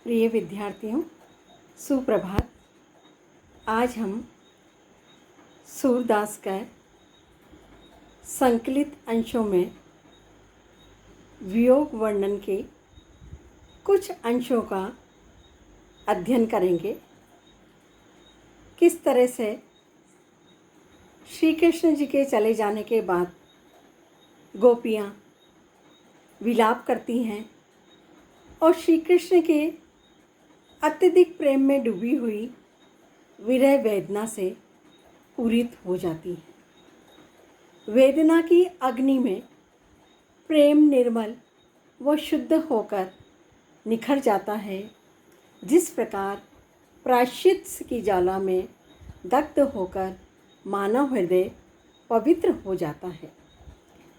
प्रिय विद्यार्थियों, सुप्रभात। आज हम सूरदास का संकलित अंशों में वियोग वर्णन के कुछ अंशों का अध्ययन करेंगे। किस तरह से श्री कृष्ण जी के चले जाने के बाद गोपियाँ विलाप करती हैं और श्री कृष्ण के अत्यधिक प्रेम में डूबी हुई विरह वेदना से पूरित हो जाती है। वेदना की अग्नि में प्रेम निर्मल व शुद्ध होकर निखर जाता है। जिस प्रकार प्रायश्चित की ज्वाला में दग्ध होकर मानव हृदय पवित्र हो जाता है,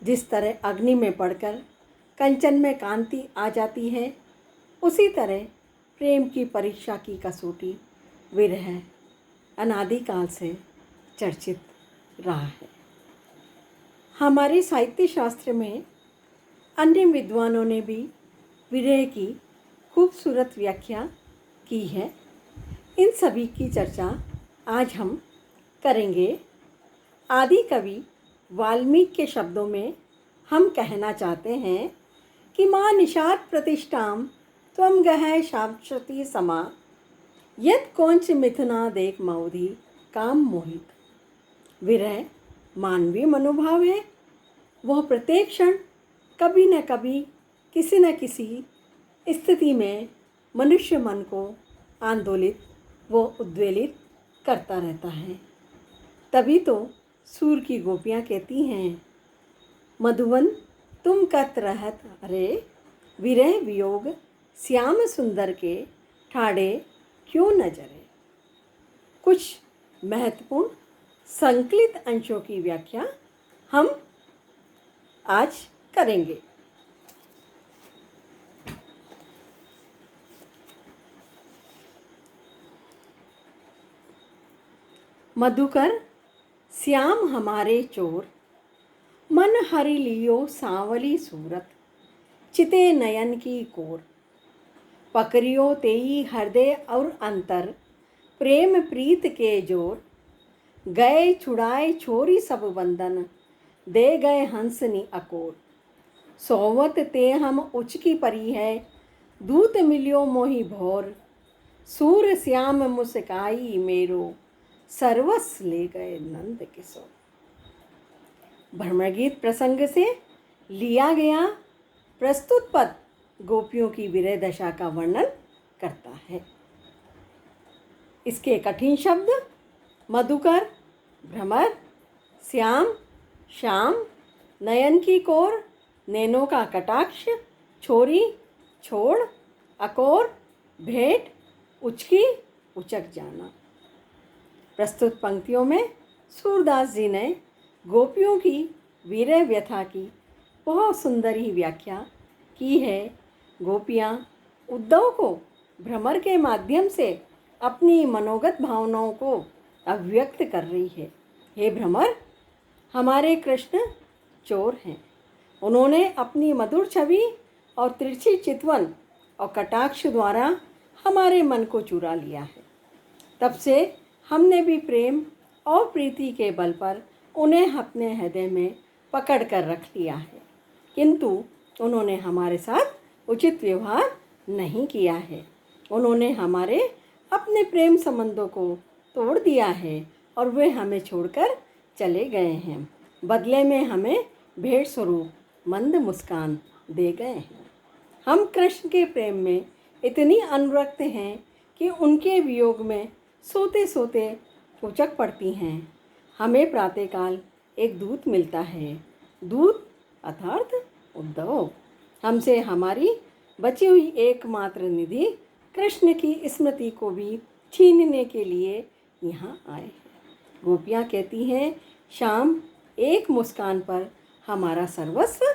जिस तरह अग्नि में पड़कर कंचन में कांति आ जाती है, उसी तरह प्रेम की परीक्षा की कसौटी विरह अनादिकाल से चर्चित रहा है। हमारे साहित्य शास्त्र में अन्य विद्वानों ने भी विरह की खूबसूरत व्याख्या की है। इन सभी की चर्चा आज हम करेंगे। आदि कवि वाल्मीकि के शब्दों में हम कहना चाहते हैं कि माँ निषाद प्रतिष्ठाम त्वं गह शाश्वती समा यत् कौंच मिथुना देख मौधि काम मोहित। विरह मानवीय मनोभाव है। वह प्रत्येक क्षण कभी न कभी किसी न किसी स्थिति में मनुष्य मन को आंदोलित व उद्वेलित करता रहता है। तभी तो सूर की गोपियाँ कहती हैं, मधुवन तुम कत रहत अरे विरह वियोग श्याम सुंदर के ठाड़े क्यों न जरे। कुछ महत्वपूर्ण संकलित अंशों की व्याख्या हम आज करेंगे। मधुकर श्याम हमारे चोर मन हरि लियो सांवली सूरत चिते नयन की कोर पकड़ियो तेई हृदय और अंतर प्रेम प्रीत के जोर गए छुड़ाए छोरी सब बंधन दे गए हंसनी अकोर सोवत ते हम उचकी परी है दूत मिलियो मोहि भोर सूर श्याम मुस्काई मेरो सर्वस्व ले गए नंद किशोर। भ्रमरगीत प्रसंग से लिया गया प्रस्तुत पद गोपियों की विरह दशा का वर्णन करता है। इसके कठिन शब्द मधुकर, भ्रमर, श्याम, शाम, नयन की कोर, नैनों का कटाक्ष, छोरी, छोड़, अकोर, भेंट, उचकी, उचक जाना। प्रस्तुत पंक्तियों में सूरदास जी ने गोपियों की विरह व्यथा की बहुत सुंदर ही व्याख्या की है। गोपियाँ उद्धव को भ्रमर के माध्यम से अपनी मनोगत भावनाओं को अभिव्यक्त कर रही है। हे भ्रमर, हमारे कृष्ण चोर हैं। उन्होंने अपनी मधुर छवि और तिरछी चितवन और कटाक्ष द्वारा हमारे मन को चुरा लिया है। तब से हमने भी प्रेम और प्रीति के बल पर उन्हें अपने हृदय में पकड़ कर रख लिया है, किंतु उन्होंने हमारे साथ उचित व्यवहार नहीं किया है। उन्होंने हमारे अपने प्रेम संबंधों को तोड़ दिया है और वे हमें छोड़कर चले गए हैं। बदले में हमें भेंट स्वरूप मंद मुस्कान दे गए हैं। हम कृष्ण के प्रेम में इतनी अनुरक्त हैं कि उनके वियोग में सोते सोते उचक पड़ती हैं। हमें प्रातःकाल एक दूत मिलता है। दूत अर्थात उद्धव हमसे हमारी बची हुई एकमात्र निधि कृष्ण की स्मृति को भी छीनने के लिए यहाँ आए हैं। गोपियाँ कहती हैं, शाम एक मुस्कान पर हमारा सर्वस्व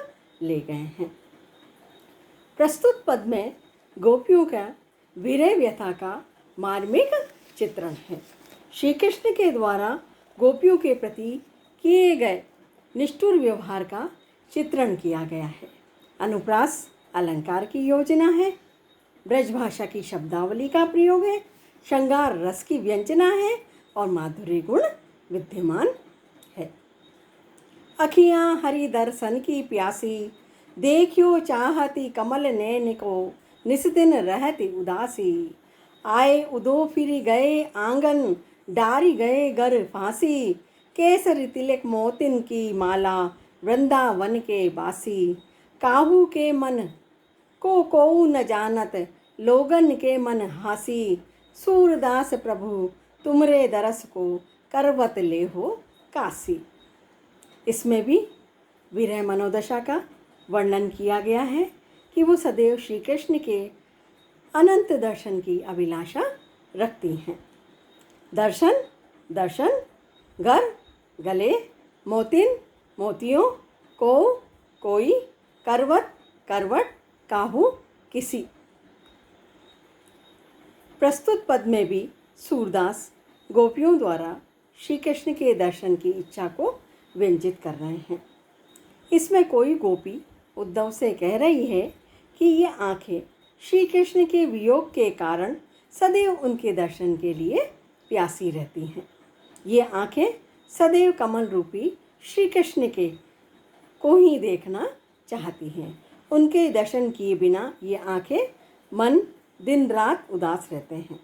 ले गए हैं। प्रस्तुत पद में गोपियों का विरह व्यथा का मार्मिक चित्रण है। श्री कृष्ण के द्वारा गोपियों के प्रति किए गए निष्ठुर व्यवहार का चित्रण किया गया है। अनुप्रास अलंकार की योजना है। ब्रजभाषा की शब्दावली का प्रयोग है, श्रृंगार रस की व्यंजना है और माधुर्य गुण विद्यमान है। अखियाँ हरि दर्शन की प्यासी, देखियो चाहती कमल नैन को, निस दिन रहती उदासी। आए उदो फिर गए आंगन, डारी गए घर फांसी। केसर तिलक मोतिन की माला, वृंदावन के बासी। काहू के मन को न जानत, लोगन के मन हासी। सूरदास प्रभु तुमरे दरस को, करवत ले हो काशी। इसमें भी विरह मनोदशा का वर्णन किया गया है कि वो सदैव श्री कृष्ण के अनंत दर्शन की अभिलाषा रखती हैं। दर्शन दर्शन, घर गले, मोतिन मोतियों, को कोई, करवत करवट, काहू किसी। प्रस्तुत पद में भी सूरदास गोपियों द्वारा श्री कृष्ण के दर्शन की इच्छा को व्यंजित कर रहे हैं। इसमें कोई गोपी उद्धव से कह रही है कि ये आंखें श्री कृष्ण के वियोग के कारण सदैव उनके दर्शन के लिए प्यासी रहती हैं। ये आंखें सदैव कमल रूपी श्री कृष्ण के को ही देखना चाहती हैं। उनके दर्शन किए बिना ये आंखें मन दिन रात उदास रहते हैं।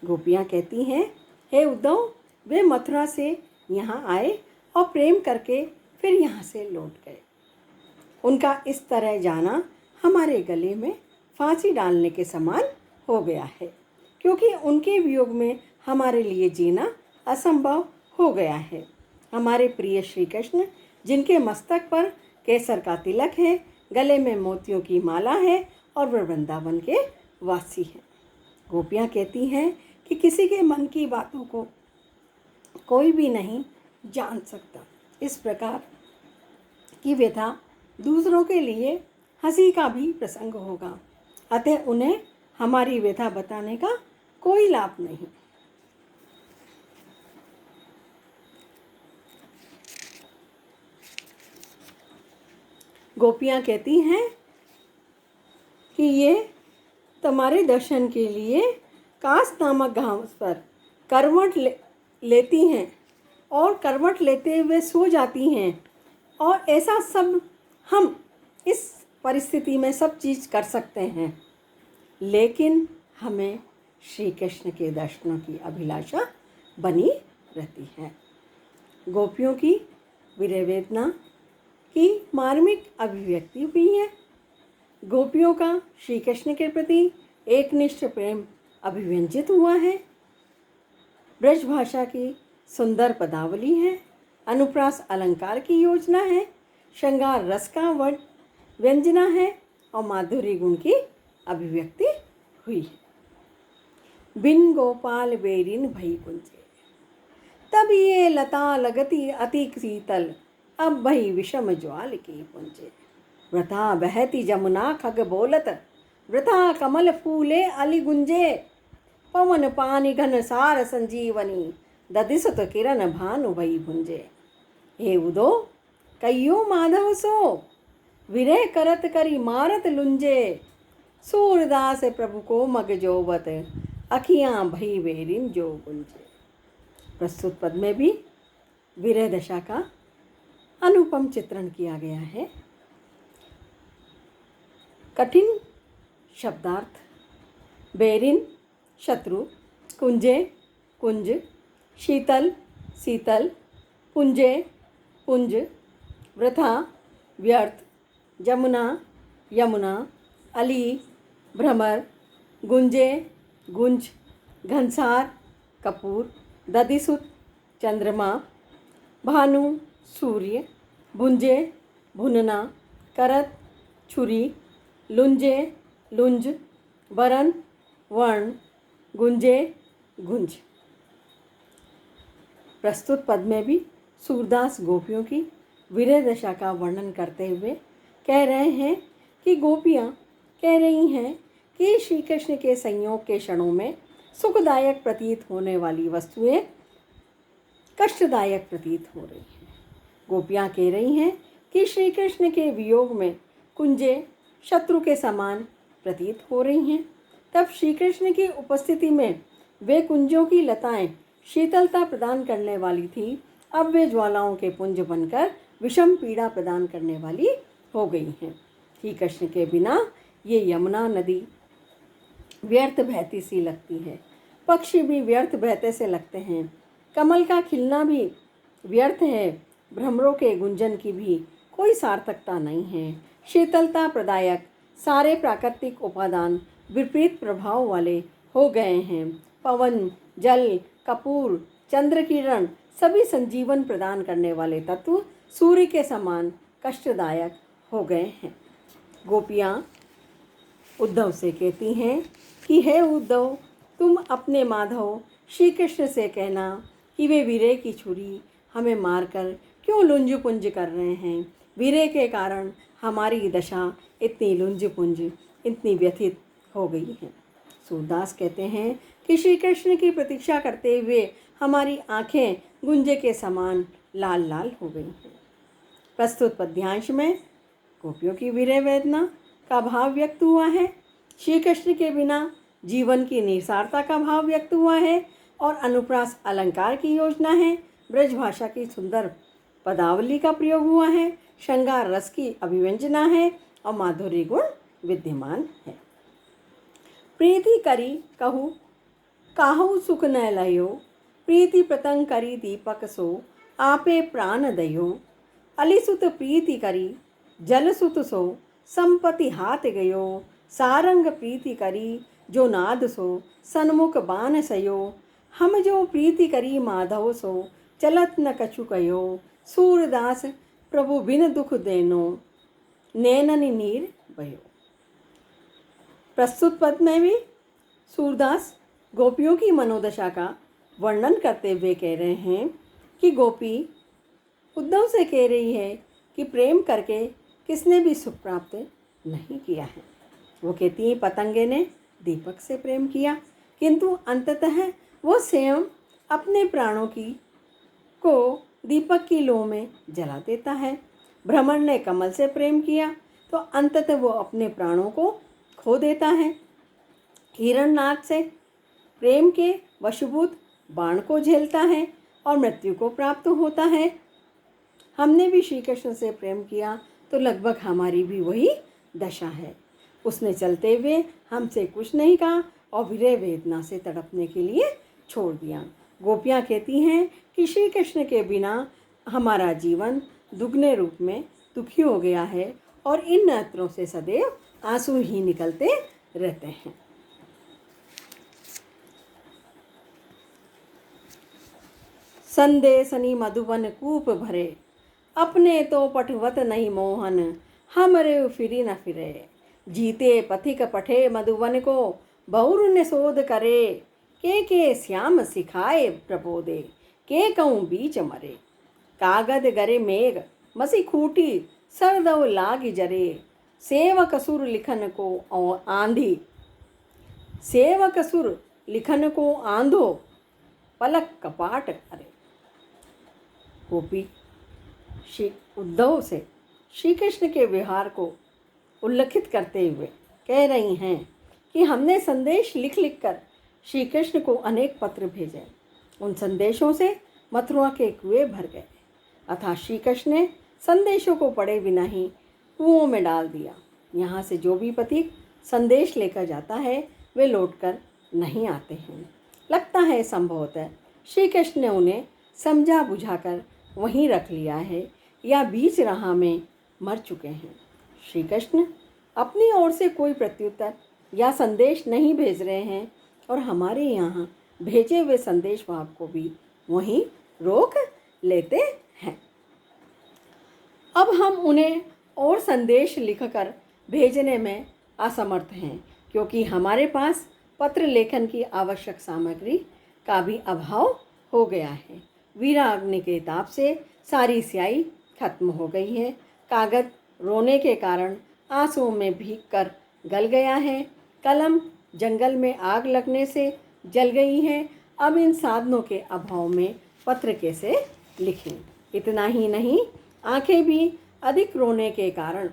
गोपियाँ कहती हैं, हे उद्धव, वे मथुरा से यहाँ आए और प्रेम करके फिर यहाँ से लौट गए। उनका इस तरह जाना हमारे गले में फांसी डालने के समान हो गया है, क्योंकि उनके वियोग में हमारे लिए जीना असंभव हो गया है। हमारे प्रिय श्री कृष्ण, जिनके मस्तक पर केसर का तिलक है, गले में मोतियों की माला है और वह वृंदावन के वासी हैं। गोपियाँ कहती हैं कि किसी के मन की बातों को कोई भी नहीं जान सकता। इस प्रकार की व्यथा दूसरों के लिए हंसी का भी प्रसंग होगा, अतः उन्हें हमारी व्यथा बताने का कोई लाभ नहीं। गोपियाँ कहती हैं कि ये तुम्हारे दर्शन के लिए कास नामक घास पर करवट लेती हैं और करवट लेते हुए सो जाती हैं, और ऐसा सब हम इस परिस्थिति में सब चीज़ कर सकते हैं, लेकिन हमें श्री कृष्ण के दर्शनों की अभिलाषा बनी रहती है। गोपियों की विरह वेदना की मार्मिक अभिव्यक्ति हुई है। गोपियों का श्री कृष्ण के प्रति एकनिष्ठ प्रेम अभिव्यंजित हुआ है। ब्रजभाषा की सुंदर पदावली है, अनुप्रास अलंकार की योजना है, श्रृंगार रस का व्यंजना है और माधुर्य गुण की अभिव्यक्ति हुई है। बिन गोपाल बेरिन भई कुंजे, तब ये लता लगती अति शीतल, अब भई विषम ज्वाल की पुंजे। वृथा बहती जमुना खग बोलत, वृथा कमल फूले अली गुंजे। पवन पानी घन सार संजीवनी, ददिसत किरण भानु भई भुंजे। हे उदो कहियो माधव सो, विरह करत करी मारत लुंजे। सूरदास प्रभु को मग जोवत, अखियाँ भई बेरिन जो गुंजे। प्रस्तुत पद में भी विरह दशा का अनुपम चित्रण किया गया है। कठिन शब्दार्थ, बेरिन शत्रु, कुंजे कुंज, शीतल शीतल, पुंजे पुंज, वृथा व्यर्थ, जमुना यमुना, अली भ्रमर, गुंजे गुंज, घनसार कपूर, दधिसुत चंद्रमा, भानु सूर्य, भुंजे भुनना, करत छुरी, लुंजे लुंज, वरण वर्ण, गुंजे गुंज। प्रस्तुत पद में भी सूरदास गोपियों की विरह दशा का वर्णन करते हुए कह रहे हैं कि गोपियाँ कह रही हैं कि श्री कृष्ण के संयोग के क्षणों में सुखदायक प्रतीत होने वाली वस्तुएं कष्टदायक प्रतीत हो रही हैं। गोपियाँ कह रही हैं कि श्री कृष्ण के वियोग में कुंजे शत्रु के समान प्रतीत हो रही हैं, तब श्री कृष्ण की उपस्थिति में वे कुंजों की लताएं शीतलता प्रदान करने वाली थी, अब वे ज्वालाओं के पुंज बनकर विषम पीड़ा प्रदान करने वाली हो गई हैं। श्री कृष्ण के बिना ये यमुना नदी व्यर्थ बहती सी लगती है, पक्षी भी व्यर्थ बहते से लगते हैं, कमल का खिलना भी व्यर्थ है, भ्रमरों के गुंजन की भी कोई सार्थकता नहीं है। शीतलता प्रदायक सारे प्राकृतिक उपादान विपरीत प्रभाव वाले हो गए हैं। पवन, जल, कपूर, चंद्र किरण सभी संजीवन प्रदान करने वाले तत्व सूर्य के समान कष्टदायक हो गए हैं। गोपियाँ उद्धव से कहती हैं कि हे उद्धव, तुम अपने माधव श्री कृष्ण से कहना कि वे वीरे की छुरी हमें मारकर क्यों लुंज पुंज कर रहे हैं। वीरे के कारण हमारी दशा इतनी लुंज पुंज, इतनी व्यथित हो गई है। सूरदास कहते हैं कि श्री कृष्ण की प्रतीक्षा करते हुए हमारी आँखें गुंजे के समान लाल लाल हो गई हैं। प्रस्तुत पद्यांश में गोपियों की वीरे वेदना का भाव व्यक्त हुआ है, श्री कृष्ण के बिना जीवन की निसारता का भाव व्यक्त हुआ है और अनुप्रास अलंकार की योजना है, ब्रज भाषा की सुंदर पदावली का प्रयोग हुआ है, श्रृंगार रस की अभिव्यंजना है और माधुर्य गुण विद्यमान है। प्रीति करी कहू काहू सुख न लयो, प्रीति प्रतंग करी दीपक सो आपे प्राण दयो। अलिसुत प्रीति करी जलसुत सो संपत्ति हाथ गयो, सारंग प्रीति करी जो नाद सो सन्मुख बान सयो। हम जो प्रीति करी माधव सो चलत न कछु कयो, सूरदास प्रभु बिन दुख देनो नैननि नीर बयो। प्रस्तुत पद में भी सूरदास गोपियों की मनोदशा का वर्णन करते हुए कह रहे हैं कि गोपी उद्धव से कह रही है कि प्रेम करके किसने भी सुख प्राप्त नहीं किया है। वो कहती है पतंगे ने दीपक से प्रेम किया, किंतु अंततः वो स्वयं अपने प्राणों को दीपक की लौ में जला देता है। भ्रमर ने कमल से प्रेम किया तो अंततः वो अपने प्राणों को खो देता है। हिरणनाग से प्रेम के वशभूत बाण को झेलता है और मृत्यु को प्राप्त होता है। हमने भी श्री कृष्ण से प्रेम किया तो लगभग हमारी भी वही दशा है। उसने चलते हुए हमसे कुछ नहीं कहा और विरह वेदना से तड़पने के लिए छोड़ दिया। गोपियाँ कहती हैं कि श्री कृष्ण के बिना हमारा जीवन दुगने रूप में दुखी हो गया है और इन नेत्रों से सदैव आंसू ही निकलते रहते हैं। संदेशनी मधुबन कूप भरे, अपने तो पटवत नहीं मोहन, हमरे फिरी न फिरे। जीते पथिक पठे मधुबन को, बहुर ने शोध करे। के श्याम सिखाए प्रबोधे, के कहूँ बीच मरे। कागद गरे मेघ मसी खूटी, सरदव लाग जरे। सेवक सुर लिखन को आंधी, सेवक सुर लिखन को आंधो, पलक कपाट करे। गोपी श्री उद्धव से श्री कृष्ण के व्यवहार को उल्लेखित करते हुए कह रही हैं कि हमने संदेश लिख लिख कर श्री कृष्ण को अनेक पत्र भेजे, उन संदेशों से मथुरा के कुएं भर गए, अतः श्री कृष्ण ने संदेशों को पढ़े बिना ही कुओं में डाल दिया। यहाँ से जो भी पथिक संदेश लेकर जाता है वे लौटकर नहीं आते हैं। लगता है संभवतः श्री कृष्ण ने उन्हें समझा बुझाकर वहीं रख लिया है या बीच राह में मर चुके हैं। श्री कृष्ण अपनी ओर से कोई प्रत्युत्तर या संदेश नहीं भेज रहे हैं और हमारे यहाँ भेजे हुए संदेश आपको भी वहीं रोक लेते हैं। अब हम उन्हें और संदेश लिखकर भेजने में असमर्थ हैं क्योंकि हमारे पास पत्र लेखन की आवश्यक सामग्री का भी अभाव हो गया है। वीराग्नि के ताप से सारी स्याही खत्म हो गई है। कागज रोने के कारण आंसुओं में भीग कर गल गया है। कलम जंगल में आग लगने से जल गई है। अब इन साधनों के अभाव में पत्र कैसे लिखें। इतना ही नहीं, आंखें भी अधिक रोने के कारण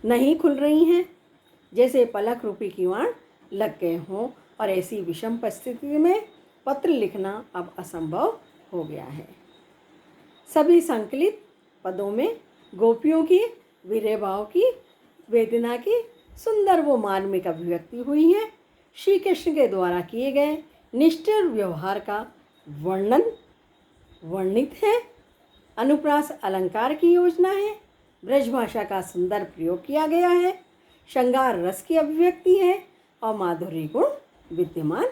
नहीं खुल रही हैं। जैसे पलक रूपी किवाड़ लग गए हों, और ऐसी विषम परिस्थिति में पत्र लिखना अब असंभव हो गया है। सभी संकलित पदों में गोपियों की विरह भाव की, वेदना की सुंदर वो मार्मिक अभिव्यक्ति हुई है। श्री कृष्ण के द्वारा किए गए निष्ठुर व्यवहार का वर्णन वर्णित है। अनुप्रास अलंकार की योजना है। ब्रजभाषा का सुंदर प्रयोग किया गया है। श्रृंगार रस की अभिव्यक्ति है और माधुर्य गुण विद्यमान